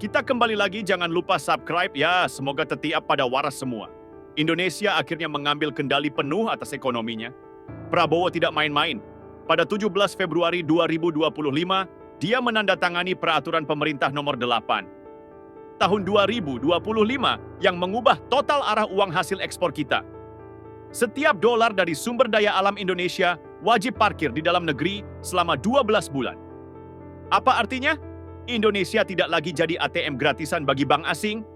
Kita kembali lagi, jangan lupa subscribe ya, semoga setiap pada waras semua. Indonesia akhirnya mengambil kendali penuh atas ekonominya. Prabowo tidak main-main. Pada 17 Februari 2025, dia menandatangani peraturan pemerintah nomor 8 tahun 2025 yang mengubah total arah uang hasil ekspor kita. Setiap dolar dari sumber daya alam Indonesia wajib parkir di dalam negeri selama 12 bulan. Apa artinya? Indonesia tidak lagi jadi ATM gratisan bagi bank asing.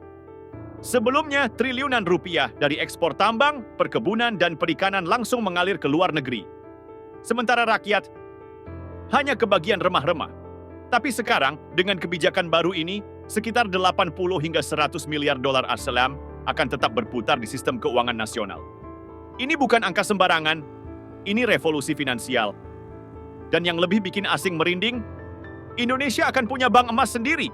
Sebelumnya, triliunan rupiah dari ekspor tambang, perkebunan, dan perikanan langsung mengalir ke luar negeri. Sementara rakyat hanya kebagian remah-remah. Tapi sekarang, dengan kebijakan baru ini, sekitar 80 hingga 100 miliar dolar ASEAN akan tetap berputar di sistem keuangan nasional. Ini bukan angka sembarangan, ini revolusi finansial. Dan yang lebih bikin asing merinding, Indonesia akan punya bank emas sendiri.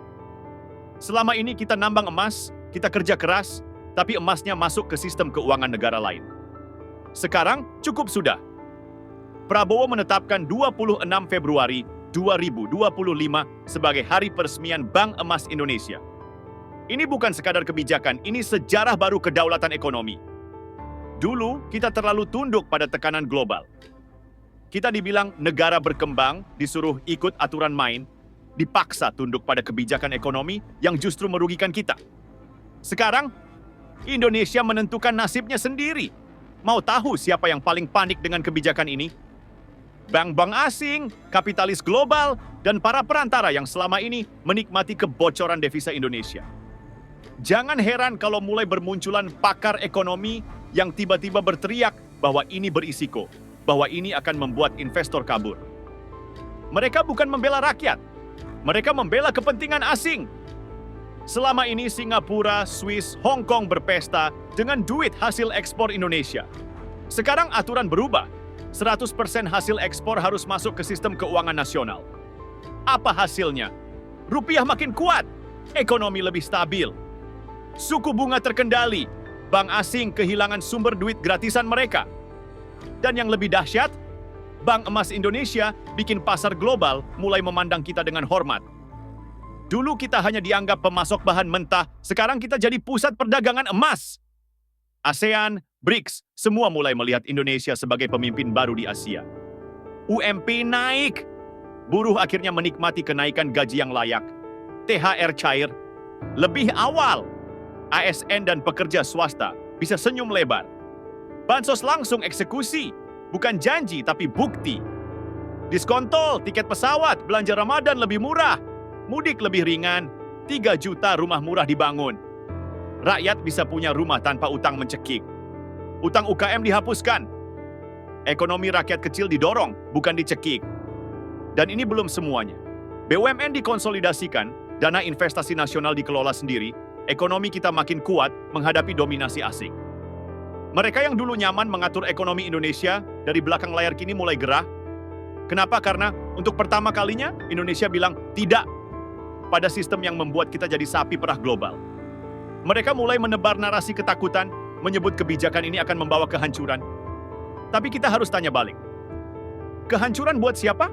Selama ini kita nambang emas, kita kerja keras, tapi emasnya masuk ke sistem keuangan negara lain. Sekarang cukup sudah. Prabowo menetapkan 26 Februari 2025 sebagai hari peresmian Bank Emas Indonesia. Ini bukan sekadar kebijakan, ini sejarah baru kedaulatan ekonomi. Dulu kita terlalu tunduk pada tekanan global. Kita dibilang negara berkembang, disuruh ikut aturan main, dipaksa tunduk pada kebijakan ekonomi yang justru merugikan kita. Sekarang, Indonesia menentukan nasibnya sendiri. Mau tahu siapa yang paling panik dengan kebijakan ini? Bank-bank asing, kapitalis global, dan para perantara yang selama ini menikmati kebocoran devisa Indonesia. Jangan heran kalau mulai bermunculan pakar ekonomi yang tiba-tiba berteriak bahwa ini berisiko, bahwa ini akan membuat investor kabur. Mereka bukan membela rakyat, mereka membela kepentingan asing. Selama ini Singapura, Swiss, Hong Kong berpesta dengan duit hasil ekspor Indonesia. Sekarang aturan berubah, 100% hasil ekspor harus masuk ke sistem keuangan nasional. Apa hasilnya? Rupiah makin kuat, ekonomi lebih stabil, suku bunga terkendali, bank asing kehilangan sumber duit gratisan mereka. Dan yang lebih dahsyat, Bank Emas Indonesia bikin pasar global mulai memandang kita dengan hormat. Dulu kita hanya dianggap pemasok bahan mentah, sekarang kita jadi pusat perdagangan emas. ASEAN, BRICS, semua mulai melihat Indonesia sebagai pemimpin baru di Asia. UMP naik, buruh akhirnya menikmati kenaikan gaji yang layak. THR cair, lebih awal. ASN dan pekerja swasta bisa senyum lebar. Bansos langsung eksekusi, bukan janji tapi bukti. Diskon tol, tiket pesawat, belanja Ramadan lebih murah. Mudik lebih ringan, 3 juta rumah murah dibangun. Rakyat bisa punya rumah tanpa utang mencekik. Utang UKM dihapuskan. Ekonomi rakyat kecil didorong, bukan dicekik. Dan ini belum semuanya. BUMN dikonsolidasikan, dana investasi nasional dikelola sendiri, ekonomi kita makin kuat menghadapi dominasi asing. Mereka yang dulu nyaman mengatur ekonomi Indonesia, dari belakang layar kini mulai gerah. Kenapa? Karena untuk pertama kalinya Indonesia bilang tidak pada sistem yang membuat kita jadi sapi perah global. Mereka mulai menebar narasi ketakutan, menyebut kebijakan ini akan membawa kehancuran. Tapi kita harus tanya balik. Kehancuran buat siapa?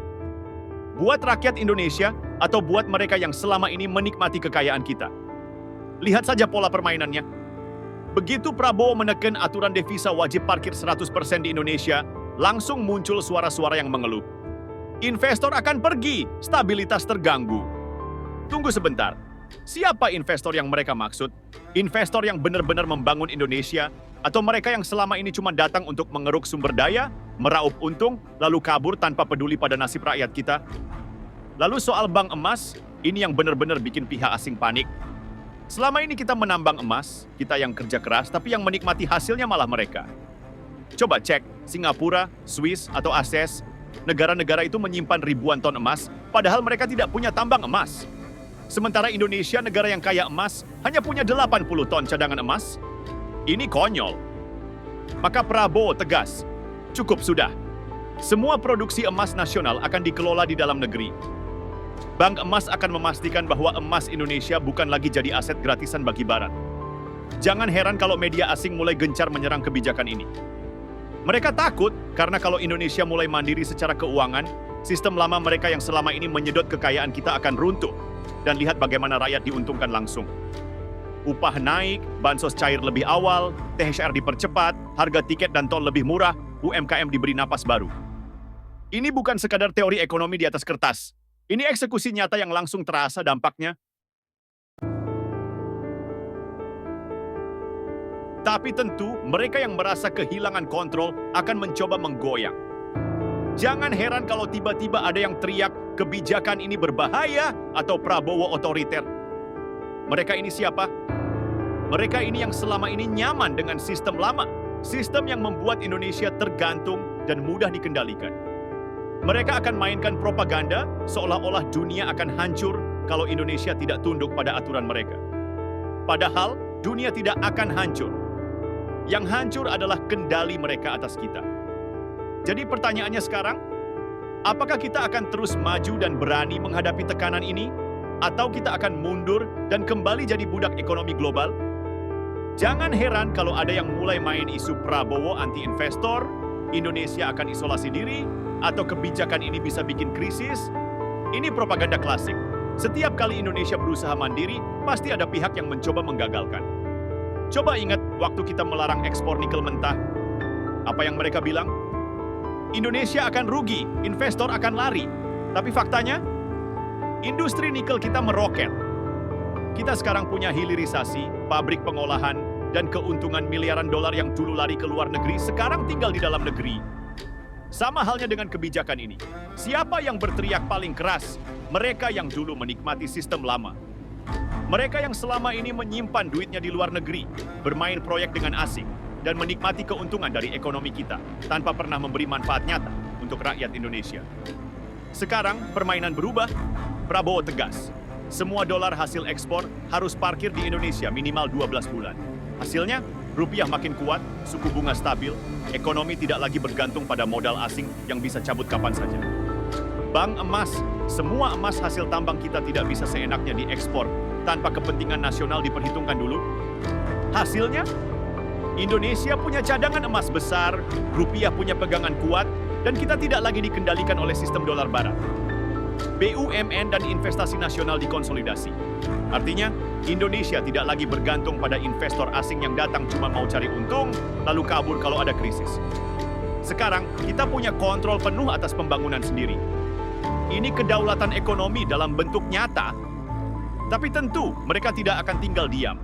Buat rakyat Indonesia atau buat mereka yang selama ini menikmati kekayaan kita? Lihat saja pola permainannya. Begitu Prabowo menekan aturan devisa wajib parkir 100% di Indonesia, langsung muncul suara-suara yang mengeluh. Investor akan pergi, stabilitas terganggu. Tunggu sebentar, siapa investor yang mereka maksud? Investor yang benar-benar membangun Indonesia? Atau mereka yang selama ini cuma datang untuk mengeruk sumber daya, meraup untung, lalu kabur tanpa peduli pada nasib rakyat kita? Lalu soal bank emas, ini yang benar-benar bikin pihak asing panik. Selama ini kita menambang emas, kita yang kerja keras, tapi yang menikmati hasilnya malah mereka. Coba cek, Singapura, Swiss, atau ASEAN, negara-negara itu menyimpan ribuan ton emas, padahal mereka tidak punya tambang emas. Sementara Indonesia, negara yang kaya emas, hanya punya 80 ton cadangan emas. Ini konyol. Maka Prabowo tegas, cukup sudah. Semua produksi emas nasional akan dikelola di dalam negeri. Bank emas akan memastikan bahwa emas Indonesia bukan lagi jadi aset gratisan bagi Barat. Jangan heran kalau media asing mulai gencar menyerang kebijakan ini. Mereka takut karena kalau Indonesia mulai mandiri secara keuangan, sistem lama mereka yang selama ini menyedot kekayaan kita akan runtuh. dan lihat bagaimana rakyat diuntungkan langsung. Upah naik, bansos cair lebih awal, THR dipercepat, harga tiket dan tol lebih murah, UMKM diberi napas baru. Ini bukan sekadar teori ekonomi di atas kertas. Ini eksekusi nyata yang langsung terasa dampaknya. Tapi tentu, mereka yang merasa kehilangan kontrol akan mencoba menggoyang. Jangan heran kalau tiba-tiba ada yang teriak kebijakan ini berbahaya atau Prabowo otoriter. Mereka ini siapa? Mereka ini yang selama ini nyaman dengan sistem lama. Sistem yang membuat Indonesia tergantung dan mudah dikendalikan. Mereka akan mainkan propaganda seolah-olah dunia akan hancur kalau Indonesia tidak tunduk pada aturan mereka. Padahal, dunia tidak akan hancur. Yang hancur adalah kendali mereka atas kita. Jadi pertanyaannya sekarang, apakah kita akan terus maju dan berani menghadapi tekanan ini? Atau kita akan mundur dan kembali jadi budak ekonomi global? Jangan heran kalau ada yang mulai main isu Prabowo anti-investor, Indonesia akan isolasi diri, atau kebijakan ini bisa bikin krisis. Ini propaganda klasik. Setiap kali Indonesia berusaha mandiri, pasti ada pihak yang mencoba menggagalkan. Coba ingat waktu kita melarang ekspor nikel mentah. Apa yang mereka bilang? Indonesia akan rugi, investor akan lari. Tapi faktanya, industri nikel kita meroket. Kita sekarang punya hilirisasi, pabrik pengolahan, dan keuntungan miliaran dolar yang dulu lari ke luar negeri, sekarang tinggal di dalam negeri. Sama halnya dengan kebijakan ini. Siapa yang berteriak paling keras? Mereka yang dulu menikmati sistem lama. Mereka yang selama ini menyimpan duitnya di luar negeri, bermain proyek dengan asing, dan menikmati keuntungan dari ekonomi kita, tanpa pernah memberi manfaat nyata untuk rakyat Indonesia. Sekarang, permainan berubah. Prabowo tegas. Semua dolar hasil ekspor harus parkir di Indonesia minimal 12 bulan. Hasilnya, rupiah makin kuat, suku bunga stabil, ekonomi tidak lagi bergantung pada modal asing yang bisa cabut kapan saja. Bank emas, semua emas hasil tambang kita tidak bisa seenaknya diekspor tanpa kepentingan nasional diperhitungkan dulu. Hasilnya, Indonesia punya cadangan emas besar, rupiah punya pegangan kuat, dan kita tidak lagi dikendalikan oleh sistem dolar barat. BUMN dan investasi nasional dikonsolidasi. Artinya, Indonesia tidak lagi bergantung pada investor asing yang datang cuma mau cari untung, lalu kabur kalau ada krisis. Sekarang, kita punya kontrol penuh atas pembangunan sendiri. Ini kedaulatan ekonomi dalam bentuk nyata. Tapi tentu, mereka tidak akan tinggal diam.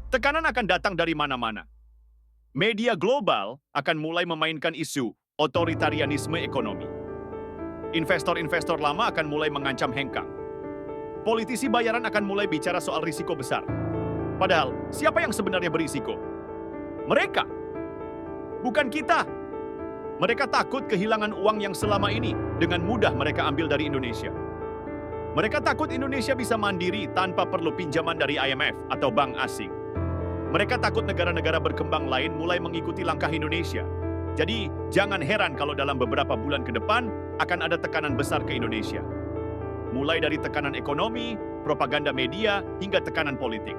Tekanan akan datang dari mana-mana. Media global akan mulai memainkan isu otoritarianisme ekonomi. Investor-investor lama akan mulai mengancam hengkang. Politisi bayaran akan mulai bicara soal risiko besar. Padahal, siapa yang sebenarnya berisiko? Mereka. Bukan kita. Mereka takut kehilangan uang yang selama ini dengan mudah mereka ambil dari Indonesia. Mereka takut Indonesia bisa mandiri tanpa perlu pinjaman dari IMF atau bank asing. Mereka takut negara-negara berkembang lain mulai mengikuti langkah Indonesia. Jadi, jangan heran kalau dalam beberapa bulan ke depan akan ada tekanan besar ke Indonesia. Mulai dari tekanan ekonomi, propaganda media, hingga tekanan politik.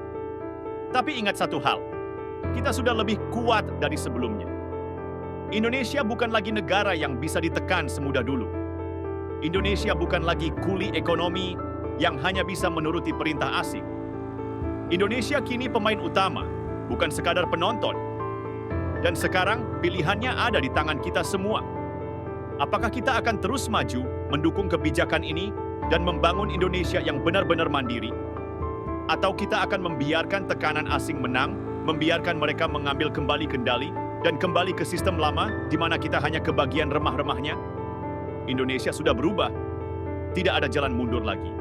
Tapi ingat satu hal, kita sudah lebih kuat dari sebelumnya. Indonesia bukan lagi negara yang bisa ditekan semudah dulu. Indonesia bukan lagi kuli ekonomi yang hanya bisa menuruti perintah asing. Indonesia kini pemain utama, bukan sekadar penonton. Dan sekarang pilihannya ada di tangan kita semua. Apakah kita akan terus maju mendukung kebijakan ini dan membangun Indonesia yang benar-benar mandiri? Atau kita akan membiarkan tekanan asing menang, membiarkan mereka mengambil kembali kendali, dan kembali ke sistem lama di mana kita hanya kebagian remah-remahnya? Indonesia sudah berubah. Tidak ada jalan mundur lagi.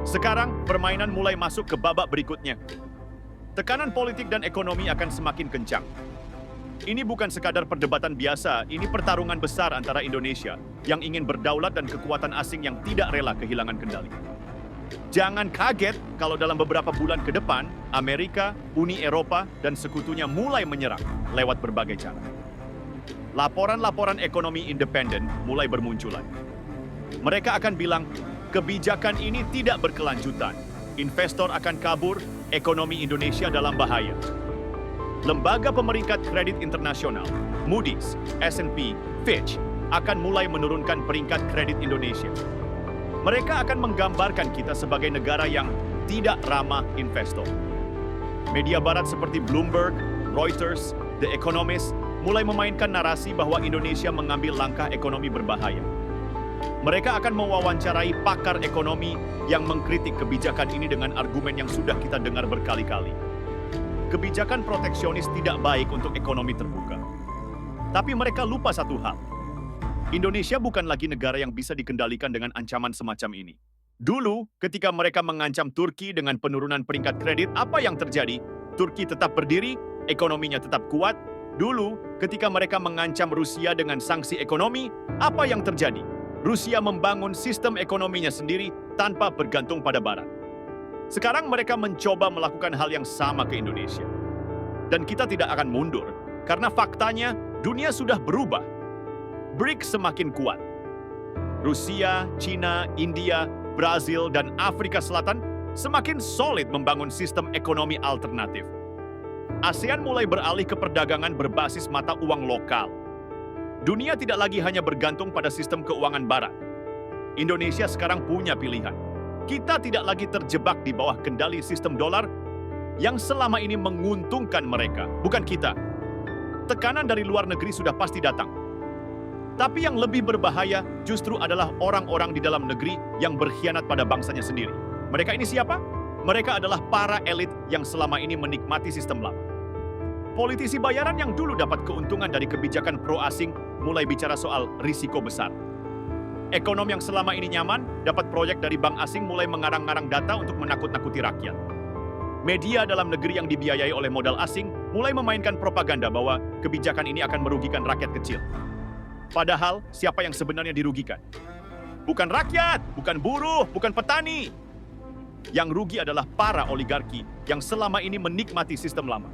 Sekarang, permainan mulai masuk ke babak berikutnya. Tekanan politik dan ekonomi akan semakin kencang. Ini bukan sekadar perdebatan biasa, ini pertarungan besar antara Indonesia yang ingin berdaulat dan kekuatan asing yang tidak rela kehilangan kendali. Jangan kaget kalau dalam beberapa bulan ke depan, Amerika, Uni Eropa, dan sekutunya mulai menyerang lewat berbagai cara. Laporan-laporan ekonomi independen mulai bermunculan. Mereka akan bilang, kebijakan ini tidak berkelanjutan. Investor akan kabur, ekonomi Indonesia dalam bahaya. Lembaga pemeringkat kredit internasional, Moody's, S&P, Fitch, akan mulai menurunkan peringkat kredit Indonesia. Mereka akan menggambarkan kita sebagai negara yang tidak ramah investor. Media barat seperti Bloomberg, Reuters, The Economist mulai memainkan narasi bahwa Indonesia mengambil langkah ekonomi berbahaya. Mereka akan mewawancarai pakar ekonomi yang mengkritik kebijakan ini dengan argumen yang sudah kita dengar berkali-kali. Kebijakan proteksionis tidak baik untuk ekonomi terbuka. Tapi mereka lupa satu hal. Indonesia bukan lagi negara yang bisa dikendalikan dengan ancaman semacam ini. Dulu, ketika mereka mengancam Turki dengan penurunan peringkat kredit, apa yang terjadi? Turki tetap berdiri, ekonominya tetap kuat. Dulu, ketika mereka mengancam Rusia dengan sanksi ekonomi, apa yang terjadi? Rusia membangun sistem ekonominya sendiri tanpa bergantung pada Barat. Sekarang mereka mencoba melakukan hal yang sama ke Indonesia. Dan kita tidak akan mundur, karena faktanya dunia sudah berubah. BRICS semakin kuat. Rusia, China, India, Brazil, dan Afrika Selatan semakin solid membangun sistem ekonomi alternatif. ASEAN mulai beralih ke perdagangan berbasis mata uang lokal. Dunia tidak lagi hanya bergantung pada sistem keuangan Barat. Indonesia sekarang punya pilihan. Kita tidak lagi terjebak di bawah kendali sistem dolar yang selama ini menguntungkan mereka, bukan kita. Tekanan dari luar negeri sudah pasti datang. Tapi yang lebih berbahaya justru adalah orang-orang di dalam negeri yang berkhianat pada bangsanya sendiri. Mereka ini siapa? Mereka adalah para elit yang selama ini menikmati sistem lama. Politisi bayaran yang dulu dapat keuntungan dari kebijakan pro-asing mulai bicara soal risiko besar. Ekonom yang selama ini nyaman dapat proyek dari bank asing mulai mengarang-ngarang data untuk menakut-nakuti rakyat. Media dalam negeri yang dibiayai oleh modal asing mulai memainkan propaganda bahwa kebijakan ini akan merugikan rakyat kecil. Padahal siapa yang sebenarnya dirugikan? Bukan rakyat, bukan buruh, bukan petani. Yang rugi adalah para oligarki yang selama ini menikmati sistem lama.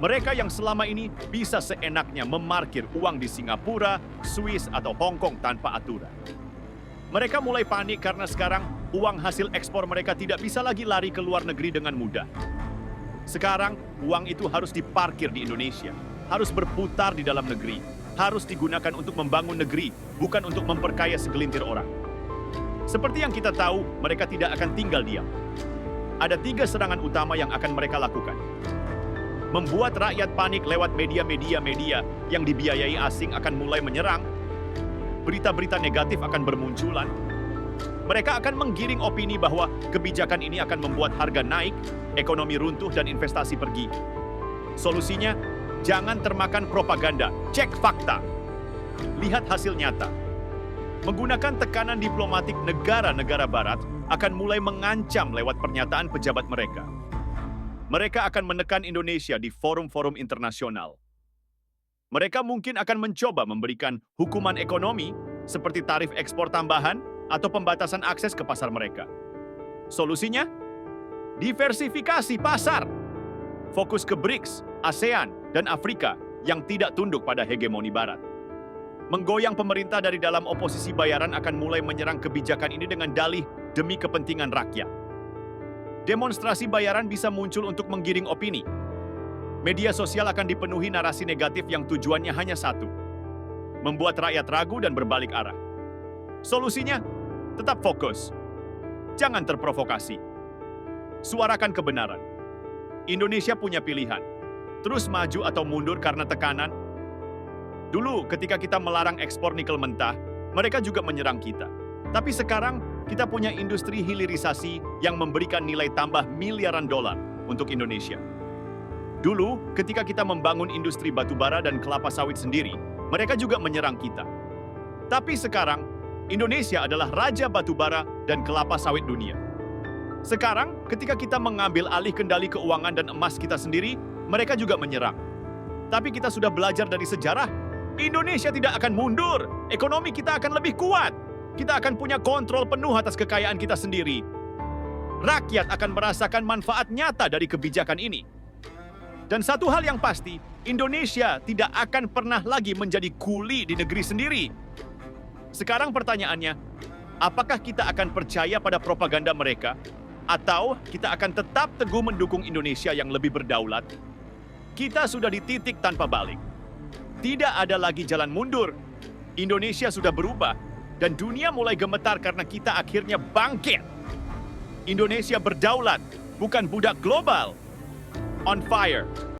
Mereka yang selama ini bisa seenaknya memarkir uang di Singapura, Swiss, atau Hong Kong tanpa aturan. Mereka mulai panik karena sekarang uang hasil ekspor mereka tidak bisa lagi lari ke luar negeri dengan mudah. Sekarang uang itu harus diparkir di Indonesia, harus berputar di dalam negeri, harus digunakan untuk membangun negeri, bukan untuk memperkaya segelintir orang. Seperti yang kita tahu, mereka tidak akan tinggal diam. Ada 3 serangan utama yang akan mereka lakukan. Membuat rakyat panik lewat media yang dibiayai asing akan mulai menyerang. Berita-berita negatif akan bermunculan. Mereka akan menggiring opini bahwa kebijakan ini akan membuat harga naik, ekonomi runtuh, dan investasi pergi. Solusinya, jangan termakan propaganda, cek fakta. Lihat hasil nyata. Menggunakan tekanan diplomatik negara-negara Barat akan mulai mengancam lewat pernyataan pejabat mereka. Mereka akan menekan Indonesia di forum-forum internasional. Mereka mungkin akan mencoba memberikan hukuman ekonomi seperti tarif ekspor tambahan atau pembatasan akses ke pasar mereka. Solusinya? Diversifikasi pasar. Fokus ke BRICS, ASEAN, dan Afrika yang tidak tunduk pada hegemoni Barat. Menggoyang pemerintah dari dalam oposisi bayaran akan mulai menyerang kebijakan ini dengan dalih demi kepentingan rakyat. Demonstrasi bayaran bisa muncul untuk menggiring opini. Media sosial akan dipenuhi narasi negatif yang tujuannya hanya satu: membuat rakyat ragu dan berbalik arah. Solusinya, tetap fokus. Jangan terprovokasi. Suarakan kebenaran. Indonesia punya pilihan. Terus maju atau mundur karena tekanan. Dulu ketika kita melarang ekspor nikel mentah, mereka juga menyerang kita. Tapi sekarang kita punya industri hilirisasi yang memberikan nilai tambah miliaran dolar untuk Indonesia. Dulu ketika kita membangun industri batubara dan kelapa sawit sendiri, mereka juga menyerang kita. Tapi sekarang, Indonesia adalah raja batubara dan kelapa sawit dunia. Sekarang, ketika kita mengambil alih kendali keuangan dan emas kita sendiri, mereka juga menyerang. Tapi kita sudah belajar dari sejarah, Indonesia tidak akan mundur, ekonomi kita akan lebih kuat. Kita akan punya kontrol penuh atas kekayaan kita sendiri. Rakyat akan merasakan manfaat nyata dari kebijakan ini. Dan satu hal yang pasti, Indonesia tidak akan pernah lagi menjadi kuli di negeri sendiri. Sekarang pertanyaannya, apakah kita akan percaya pada propaganda mereka? Atau kita akan tetap teguh mendukung Indonesia yang lebih berdaulat? Kita sudah di titik tanpa balik. Tidak ada lagi jalan mundur. Indonesia sudah berubah. Dan dunia mulai gemetar karena kita akhirnya bangkit. Indonesia berdaulat, bukan budak global. On fire.